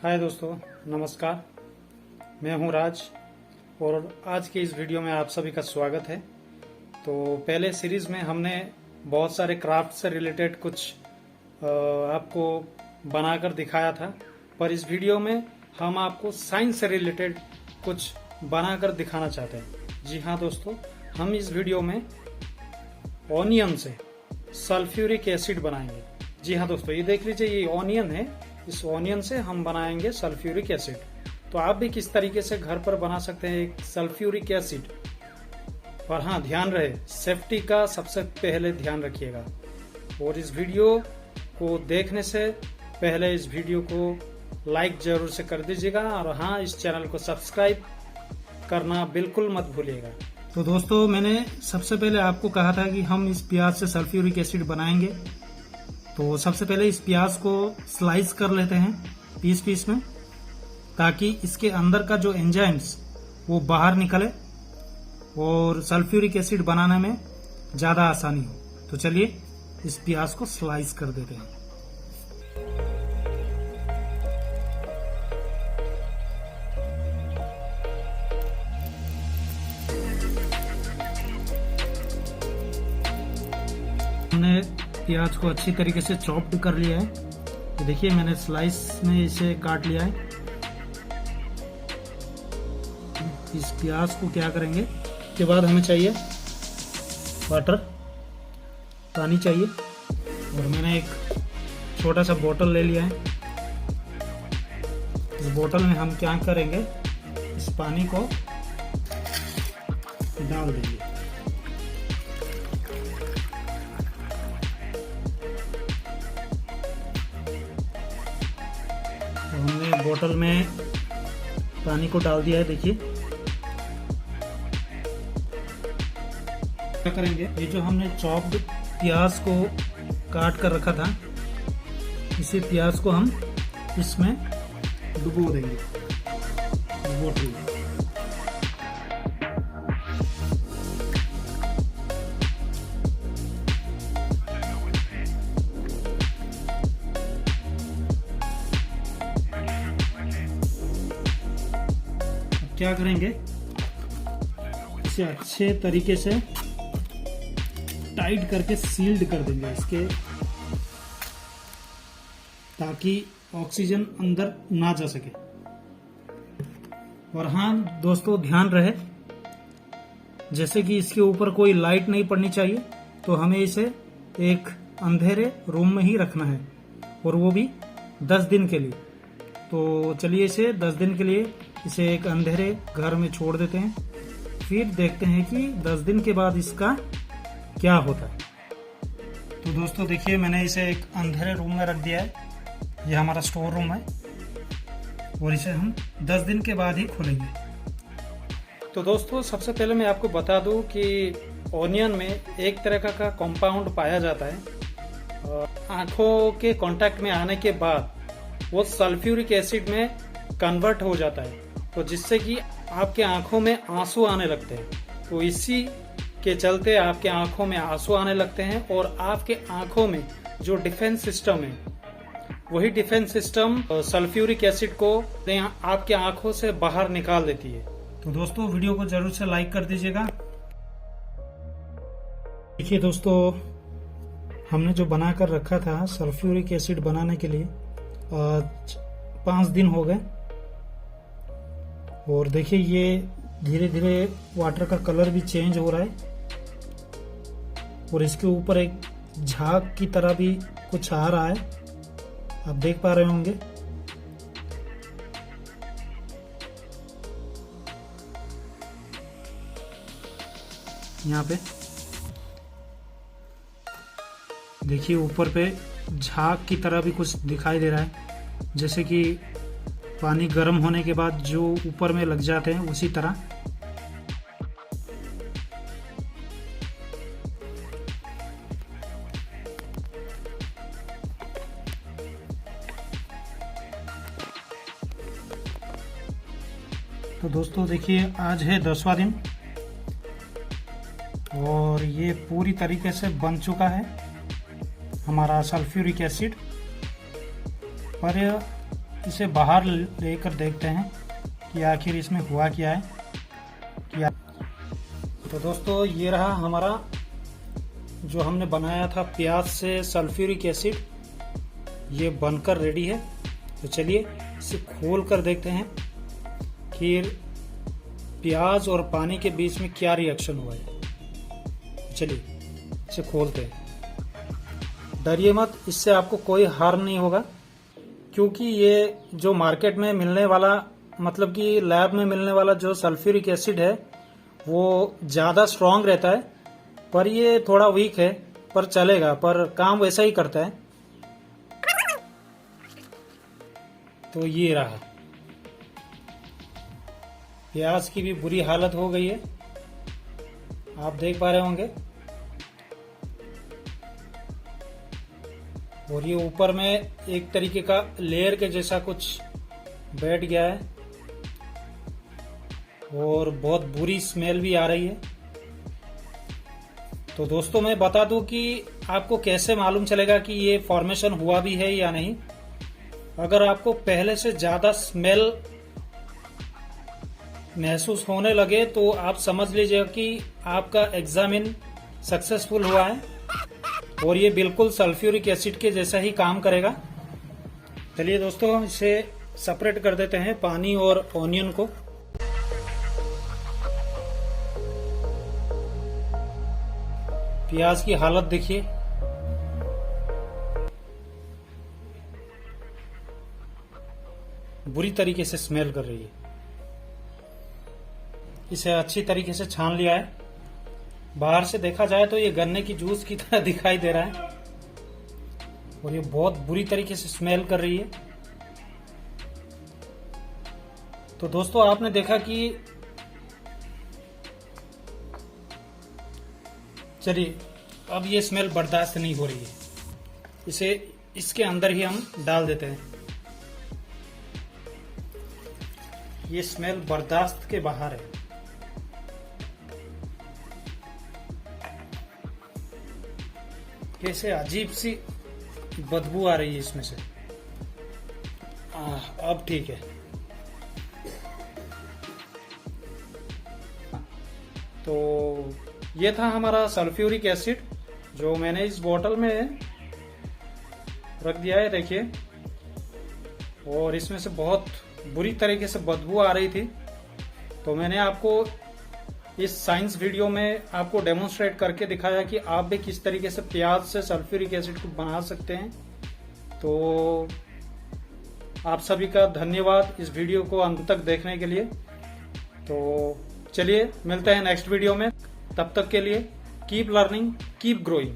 हाय दोस्तों, नमस्कार। मैं हूं राज और आज के इस वीडियो में आप सभी का स्वागत है। तो पहले सीरीज में हमने बहुत सारे क्राफ्ट से रिलेटेड कुछ आपको बनाकर दिखाया था, पर इस वीडियो में हम आपको साइंस से रिलेटेड कुछ बनाकर दिखाना चाहते हैं। जी हाँ दोस्तों, हम इस वीडियो में ऑनियन से सल्फ्यूरिक एसिड बनाएंगे। जी हाँ दोस्तों, ये देख लीजिए, ये ऑनियन है। इस ऑनियन से हम बनाएंगे सल्फ्यूरिक एसिड। तो आप भी किस तरीके से घर पर बना सकते हैं एक सल्फ्यूरिक एसिड। और हाँ, ध्यान रहे, सेफ्टी का सबसे पहले ध्यान रखिएगा। और इस वीडियो को देखने से पहले इस वीडियो को लाइक जरूर से कर दीजिएगा और हाँ, इस चैनल को सब्सक्राइब करना बिल्कुल मत भूलिएगा। तो दोस्तों, मैंने सबसे पहले आपको कहा था कि हम इस प्याज से सल्फ्यूरिक एसिड बनाएंगे। तो सबसे पहले इस प्याज को स्लाइस कर लेते हैं पीस पीस में, ताकि इसके अंदर का जो एंजाइम्स वो बाहर निकले और सल्फ्यूरिक एसिड बनाने में ज्यादा आसानी हो। तो चलिए इस प्याज को स्लाइस कर देते हैं। हमने प्याज को अच्छी तरीके से चॉप्ड कर लिया है। तो देखिए, मैंने स्लाइस में इसे काट लिया है। इस प्याज को क्या करेंगे, के बाद हमें चाहिए वाटर, पानी चाहिए। और मैंने एक छोटा सा बोतल ले लिया है। इस बोतल में हम क्या करेंगे, इस पानी को डाल देंगे। हमने बोतल में पानी को डाल दिया है। देखिए क्या करेंगे, ये जो हमने चॉप्ड प्याज को काट कर रखा था, इसी प्याज को हम इसमें डुबो देंगे बोतल में। क्या करेंगे, इसे अच्छे तरीके से टाइट करके सील्ड कर देंगे इसके, ताकि ऑक्सीजन अंदर ना जा सके। और हाँ दोस्तों, ध्यान रहे, जैसे कि इसके ऊपर कोई लाइट नहीं पड़नी चाहिए। तो हमें इसे एक अंधेरे रूम में ही रखना है, और वो भी 10 दिन के लिए। तो चलिए इसे 10 दिन के लिए इसे एक अंधेरे घर में छोड़ देते हैं। फिर देखते हैं कि 10 दिन के बाद इसका क्या होता है। तो दोस्तों देखिए, मैंने इसे एक अंधेरे रूम में रख दिया है। ये हमारा स्टोर रूम है, और इसे हम 10 दिन के बाद ही खोलेंगे। तो दोस्तों, सबसे पहले मैं आपको बता दूं कि ऑनियन में एक तरह का कंपाउंड पाया जाता है। आंखों के कांटेक्ट में आने के बाद वो सल्फ्यूरिक एसिड में कन्वर्ट हो जाता है, तो जिससे कि आपके आंखों में आंसू आने लगते हैं। तो इसी के चलते आपके आंखों में आंसू आने लगते हैं, और आपके आंखों में जो डिफेंस सिस्टम है, वही डिफेंस सिस्टम सल्फ्यूरिक एसिड को आपके आंखों से बाहर निकाल देती है। तो दोस्तों, वीडियो को जरूर से लाइक कर दीजिएगा। देखिए दोस्तों, हमने जो बना कर रखा था सल्फ्यूरिक एसिड बनाने के लिए, 5 दिन हो गए। और देखिए, ये धीरे धीरे वाटर का कलर भी चेंज हो रहा है, और इसके ऊपर एक झाग की तरह भी कुछ आ रहा है, आप देख पा रहे होंगे। यहाँ पे देखिए, ऊपर पे झाग की तरह भी कुछ दिखाई दे रहा है, जैसे कि पानी गर्म होने के बाद जो ऊपर में लग जाते हैं, उसी तरह। तो दोस्तों देखिए, आज है 10वां दिन, और ये पूरी तरीके से बन चुका है हमारा सल्फ्यूरिक एसिड। पर इसे बाहर लेकर देखते हैं कि आखिर इसमें हुआ क्या है। तो दोस्तों ये रहा हमारा जो हमने बनाया था प्याज से सल्फ्यूरिक एसिड, ये बनकर रेडी है। तो चलिए इसे खोल कर देखते हैं कि प्याज और पानी के बीच में क्या रिएक्शन हुआ है। चलिए इसे खोलते हैं। डरिए मत, इससे आपको कोई हार्म नहीं होगा, क्योंकि ये जो मार्केट में मिलने वाला, मतलब कि लैब में मिलने वाला जो सल्फ्यूरिक एसिड है वो ज्यादा स्ट्रांग रहता है, पर ये थोड़ा वीक है, पर चलेगा, पर काम वैसा ही करता है। तो ये रहा, प्याज की भी बुरी हालत हो गई है, आप देख पा रहे होंगे। और ये ऊपर में एक तरीके का लेयर के जैसा कुछ बैठ गया है और बहुत बुरी स्मेल भी आ रही है। तो दोस्तों मैं बता दूं कि आपको कैसे मालूम चलेगा कि ये फॉर्मेशन हुआ भी है या नहीं। अगर आपको पहले से ज्यादा स्मेल महसूस होने लगे तो आप समझ लीजिए कि आपका एग्जामिन सक्सेसफुल हुआ है और ये बिल्कुल सल्फ्यूरिक एसिड के जैसा ही काम करेगा। चलिए दोस्तों इसे सेपरेट कर देते हैं, पानी और ऑनियन को। प्याज की हालत देखिए, बुरी तरीके से स्मेल कर रही है। इसे अच्छी तरीके से छान लिया है। बाहर से देखा जाए तो ये गन्ने की जूस की तरह दिखाई दे रहा है और ये बहुत बुरी तरीके से स्मेल कर रही है। तो दोस्तों आपने देखा कि, चलिए अब ये स्मेल बर्दाश्त नहीं हो रही है, इसे इसके अंदर ही हम डाल देते हैं। ये स्मेल बर्दाश्त के बाहर है। कैसे अजीब सी बदबू आ रही है इसमें से। अब ठीक है। तो ये था हमारा सल्फ्यूरिक एसिड जो मैंने इस बोतल में रख दिया है, देखिए। और इसमें से बहुत बुरी तरीके से बदबू आ रही थी, तो मैंने आपको इस साइंस वीडियो में आपको डेमोन्स्ट्रेट करके दिखाया कि आप भी किस तरीके से प्याज से सल्फ्यूरिक एसिड को बना सकते हैं। तो आप सभी का धन्यवाद इस वीडियो को अंत तक देखने के लिए। तो चलिए मिलते हैं नेक्स्ट वीडियो में, तब तक के लिए कीप लर्निंग, कीप ग्रोइंग।